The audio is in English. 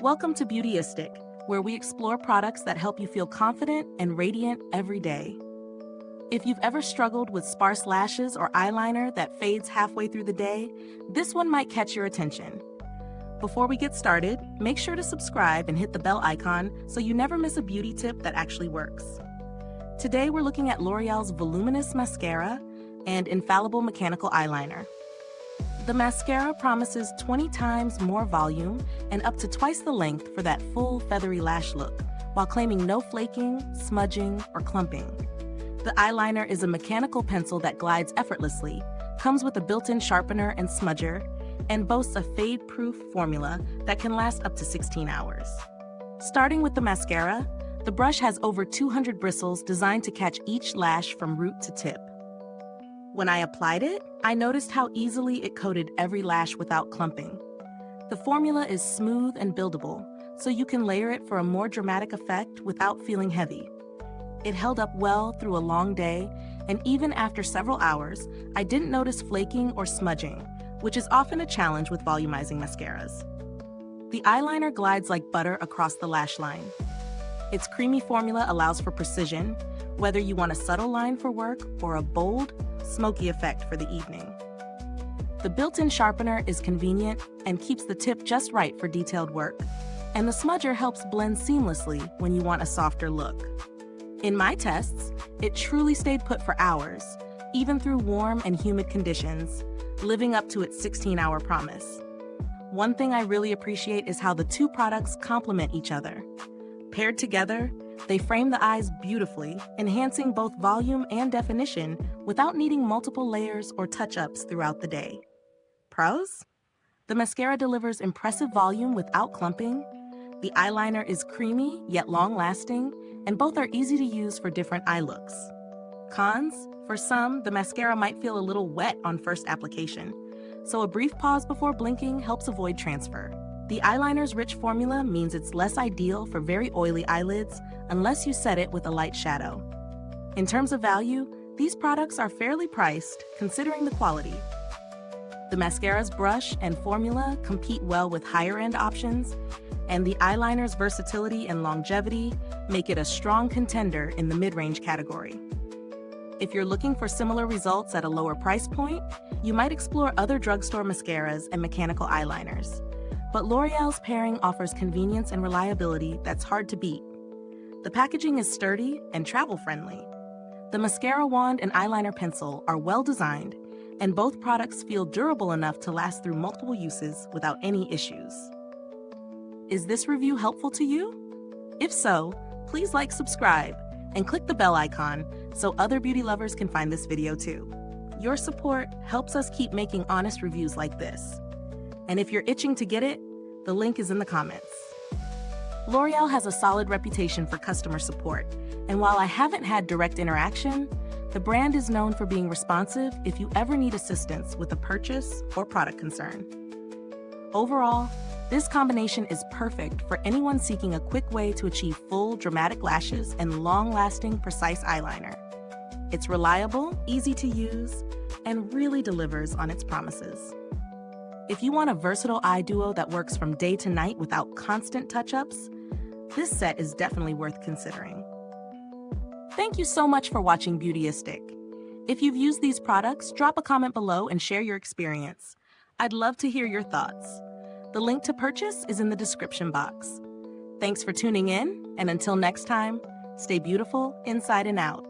Welcome to Beautyistic, where we explore products that help you feel confident and radiant every day. If you've ever struggled with sparse lashes or eyeliner that fades halfway through the day, this one might catch your attention. Before we get started, make sure to subscribe and hit the bell icon so you never miss a beauty tip that actually works. Today we're looking at L'Oreal's Voluminous Mascara and Infallible Mechanical Eyeliner. The mascara promises 20 times more volume and up to twice the length for that full feathery lash look, while claiming no flaking, smudging, or clumping. The eyeliner is a mechanical pencil that glides effortlessly, comes with a built-in sharpener and smudger, and boasts a fade-proof formula that can last up to 16 hours. Starting with the mascara, the brush has over 200 bristles designed to catch each lash from root to tip. When I applied it, I noticed how easily it coated every lash without clumping. The formula is smooth and buildable, so you can layer it for a more dramatic effect without feeling heavy. It held up well through a long day, and even after several hours, I didn't notice flaking or smudging, which is often a challenge with volumizing mascaras. The eyeliner glides like butter across the lash line. Its creamy formula allows for precision, whether you want a subtle line for work or a bold, smoky effect for the evening. The built-in sharpener is convenient and keeps the tip just right for detailed work, and the smudger helps blend seamlessly when you want a softer look. In my tests, it truly stayed put for hours, even through warm and humid conditions, living up to its 16-hour promise. One thing I really appreciate is how the two products complement each other. Paired together, they frame the eyes beautifully, enhancing both volume and definition without needing multiple layers or touch-ups throughout the day. Pros? The mascara delivers impressive volume without clumping, the eyeliner is creamy yet long-lasting, and both are easy to use for different eye looks. Cons? For some, the mascara might feel a little wet on first application, so a brief pause before blinking helps avoid transfer. The eyeliner's rich formula means it's less ideal for very oily eyelids unless you set it with a light shadow. In terms of value, these products are fairly priced considering the quality. The mascara's brush and formula compete well with higher-end options, and the eyeliner's versatility and longevity make it a strong contender in the mid-range category. If you're looking for similar results at a lower price point, you might explore other drugstore mascaras and mechanical eyeliners. But L'Oreal's pairing offers convenience and reliability that's hard to beat. The packaging is sturdy and travel-friendly. The mascara wand and eyeliner pencil are well-designed, and both products feel durable enough to last through multiple uses without any issues. Is this review helpful to you? If so, please like, subscribe, and click the bell icon so other beauty lovers can find this video too. Your support helps us keep making honest reviews like this. And if you're itching to get it, the link is in the comments. L'Oreal has a solid reputation for customer support, and while I haven't had direct interaction, the brand is known for being responsive if you ever need assistance with a purchase or product concern. Overall, this combination is perfect for anyone seeking a quick way to achieve full, dramatic lashes and long-lasting, precise eyeliner. It's reliable, easy to use, and really delivers on its promises. If you want a versatile eye duo that works from day to night without constant touch-ups, this set is definitely worth considering. Thank you so much for watching Beautyistic. If you've used these products, drop a comment below and share your experience. I'd love to hear your thoughts. The link to purchase is in the description box. Thanks for tuning in, and until next time, stay beautiful inside and out.